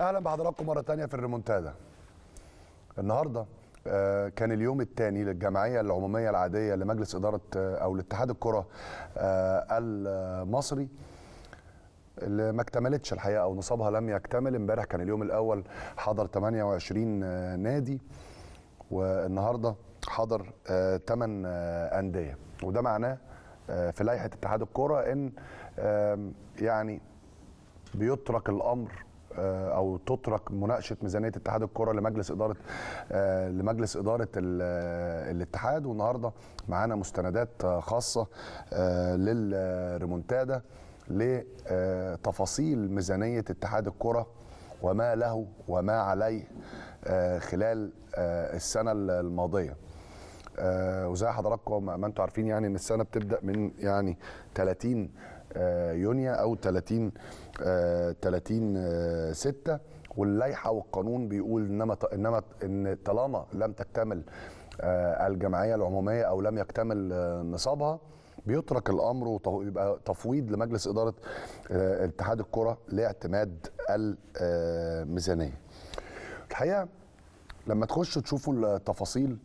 اهلا بحضراتكم مره ثانيه في الريمونتادا. النهارده كان اليوم الثاني للجمعيه العموميه العاديه لمجلس اداره او لاتحاد الكره المصري اللي ما اكتملتش الحقيقه او نصابها لم يكتمل. امبارح كان اليوم الاول حضر 28 نادي والنهارده حضر 8 انديه، وده معناه في لائحه اتحاد الكره ان يعني بيترك الامر او تترك مناقشه ميزانيه اتحاد الكره لمجلس اداره الاتحاد. والنهارده معانا مستندات خاصه للريمونتادا لتفاصيل ميزانيه اتحاد الكره وما له وما عليه خلال السنه الماضيه. وزي حضراتكم ما انتم عارفين يعني ان السنه بتبدا من يعني 30 يونيو او 30 6، واللائحه والقانون بيقول ان طالما لم تكتمل الجمعيه العموميه او لم يكتمل نصابها بيترك الامر ويبقى تفويض لمجلس اداره اتحاد الكره لاعتماد الميزانيه. الحقيقه لما تخشوا تشوفوا التفاصيل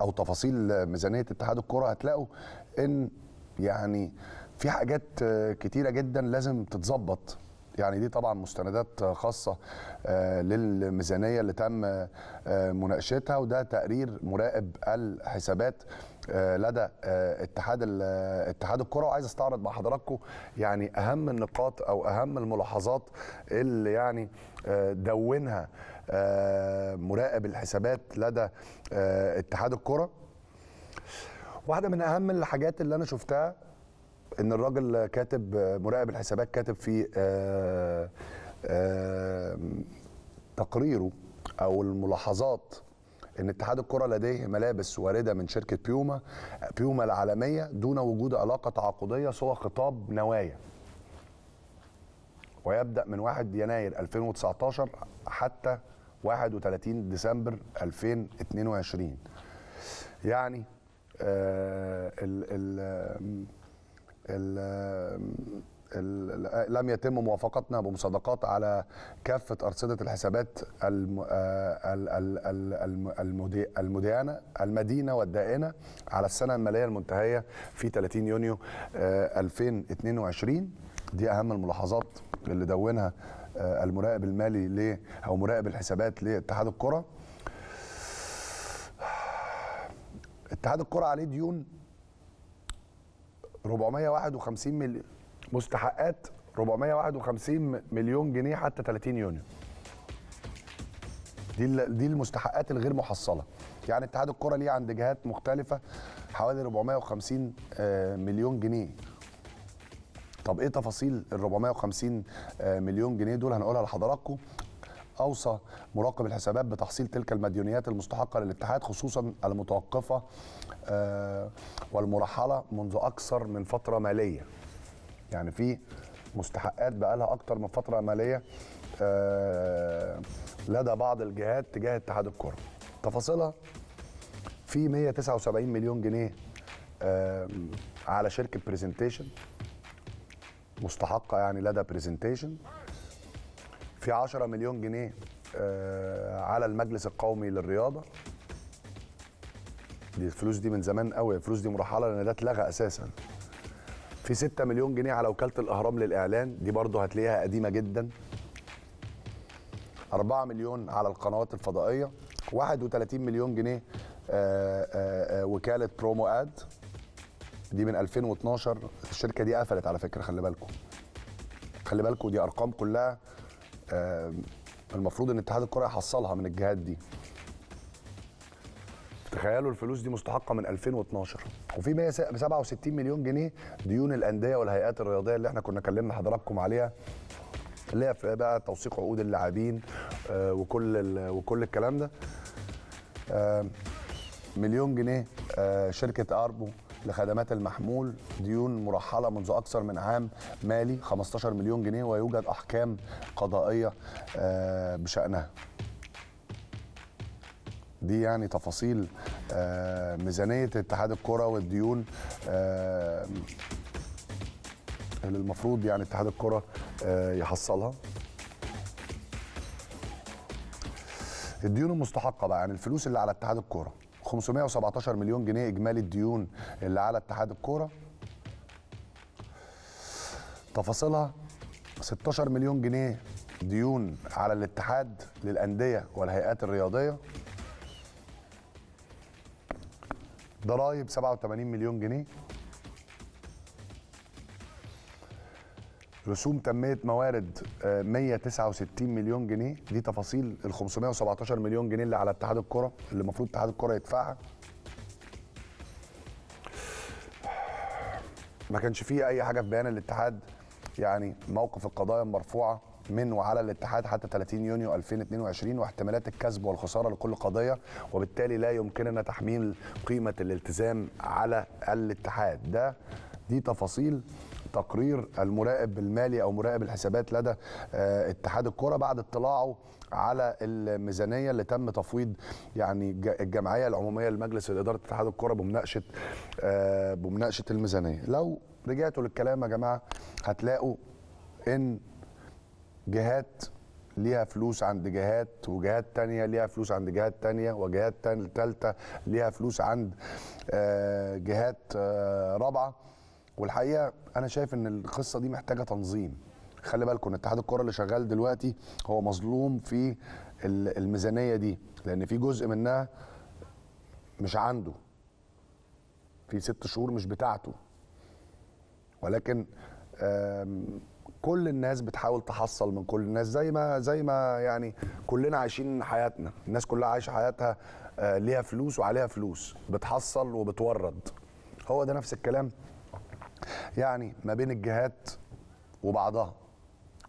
او تفاصيل ميزانيه اتحاد الكره هتلاقوا ان يعني في حاجات كتيره جدا لازم تتظبط. يعني دي طبعا مستندات خاصه للميزانيه اللي تم مناقشتها، وده تقرير مراقب الحسابات لدى اتحاد الكره. وعايز استعرض مع حضراتكم يعني اهم النقاط او اهم الملاحظات اللي يعني دونها مراقب الحسابات لدى اتحاد الكره. واحده من اهم الحاجات اللي انا شفتها ان الراجل كاتب، مراقب الحسابات كاتب في تقريره او الملاحظات ان اتحاد الكره لديه ملابس وارده من شركه بيوما العالميه دون وجود علاقه تعاقديه سوى خطاب نوايا، ويبدا من 1 يناير 2019 حتى 31 ديسمبر 2022. يعني لم يتم موافقتنا بمصادقات على كافة أرصدة الحسابات المدينة والدائنة على السنة المالية المنتهية في 30 يونيو 2022. دي أهم الملاحظات اللي دونها المراقب المالي أو مراقب الحسابات لاتحاد الكرة. اتحاد الكرة عليه ديون 451 مليون، مستحقات 451 مليون جنيه حتى 30 يونيو. دي المستحقات الغير محصله. يعني اتحاد الكره ليه عند جهات مختلفه حوالي 450 مليون جنيه. طب ايه تفاصيل ال 450 مليون جنيه دول؟ هنقولها لحضراتكم. اوصى مراقب الحسابات بتحصيل تلك المديونيات المستحقه للاتحاد، خصوصا المتوقفه والمرحله منذ اكثر من فتره ماليه. يعني في مستحقات بقى لها اكثر من فتره ماليه لدى بعض الجهات تجاه اتحاد الكره. تفاصيلها في 179 مليون جنيه على شركه بريزنتيشن مستحقه يعني لدى بريزنتيشن. في 10 مليون جنيه على المجلس القومي للرياضه. دي الفلوس دي من زمان قوي، الفلوس دي مرحله لان ده اتلغى اساسا. في 6 مليون جنيه على وكاله الاهرام للاعلان، دي برضه هتلاقيها قديمه جدا. 4 مليون على القنوات الفضائيه. 31 مليون جنيه وكاله برومو اد، دي من 2012. الشركه دي قفلت على فكره، خلي بالكم دي ارقام كلها المفروض ان اتحاد الكره يحصلها من الجهات دي. تخيلوا الفلوس دي مستحقه من 2012. وفي 167 مليون جنيه ديون الانديه والهيئات الرياضيه اللي احنا كنا كلمنا حضراتكم عليها، اللي هي بقى توثيق عقود اللاعبين وكل الكلام ده. مليون جنيه شركه اربو لخدمات المحمول، ديون مرحله منذ اكثر من عام مالي 15 مليون جنيه، ويوجد احكام قضائيه بشانها. دي يعني تفاصيل ميزانيه اتحاد الكره والديون اللي المفروض يعني اتحاد الكره يحصلها. الديون المستحقه بقى، يعني الفلوس اللي على اتحاد الكوره 517 مليون جنيه اجمالي الديون اللي على اتحاد الكوره. تفاصيلها 16 مليون جنيه ديون على الاتحاد للانديه والهيئات الرياضيه. ضرائب 87 مليون جنيه. رسوم تنميه موارد 169 مليون جنيه. دي تفاصيل ال 517 مليون جنيه اللي على اتحاد الكره اللي المفروض اتحاد الكره يدفعها. ما كانش فيه اي حاجه في بيان الاتحاد، يعني موقف القضايا المرفوعه من وعلى الاتحاد حتى 30 يونيو 2022 واحتمالات الكسب والخساره لكل قضيه، وبالتالي لا يمكننا تحميل قيمه الالتزام على الاتحاد. دي تفاصيل تقرير المراقب المالي او مراقب الحسابات لدى اتحاد الكره بعد اطلاعه على الميزانيه اللي تم تفويض يعني الجمعيه العموميه لمجلس اداره اتحاد الكره بمناقشه الميزانيه. لو رجعتوا للكلام يا جماعه هتلاقوا ان جهات ليها فلوس عند جهات، وجهات تانية ليها فلوس عند جهات تانية، وجهات تالتة ليها فلوس عند جهات رابعة. والحقيقة أنا شايف إن القصة دي محتاجة تنظيم. خلي بالكم اتحاد الكرة اللي شغال دلوقتي هو مظلوم في الميزانية دي، لأن في جزء منها مش عنده، في 6 شهور مش بتاعته، ولكن كل الناس بتحاول تحصل من كل الناس زي ما يعني كلنا عايشين حياتنا. الناس كلها عايشه حياتها ليها فلوس وعليها فلوس، بتحصل وبتورد. هو ده نفس الكلام يعني ما بين الجهات وبعضها.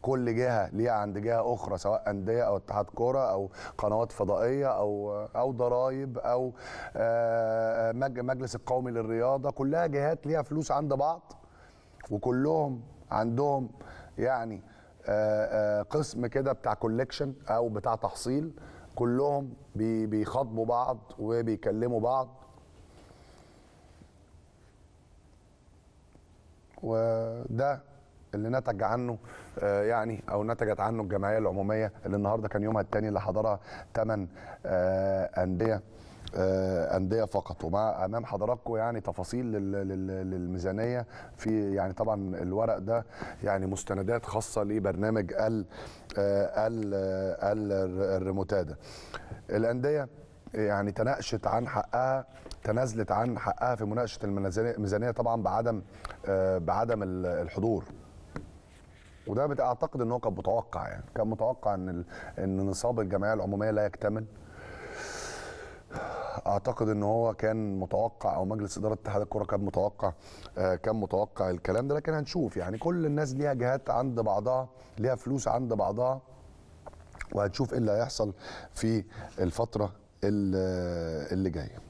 كل جهه ليها عند جهه اخرى، سواء انديه او اتحاد كوره او قنوات فضائيه او ضرائب او مجلس القومي للرياضه، كلها جهات ليها فلوس عند بعض، وكلهم عندهم يعني قسم كده بتاع كولكشن او بتاع تحصيل. كلهم بيخاطبوا بعض وبيكلموا بعض، وده اللي نتج عنه يعني او نتجت عنه الجمعيه العموميه اللي النهارده كان يومها الثاني اللي حضرها 8 أندية فقط. ومع أمام حضراتكم يعني تفاصيل للميزانية في يعني طبعا الورق ده يعني مستندات خاصة لبرنامج الريموتادا. الأندية يعني تنازلت عن حقها في مناقشة الميزانية طبعا بعدم الحضور. وده اعتقد ان هو كان متوقع، يعني كان متوقع ان نصاب الجمعيه العموميه لا يكتمل. اعتقد ان هو كان متوقع، او مجلس اداره اتحاد الكره كان متوقع الكلام ده. لكن هنشوف يعني كل الناس ليها جهات عند بعضها، ليها فلوس عند بعضها، وهنشوف ايه اللي هيحصل في الفتره اللي جايه.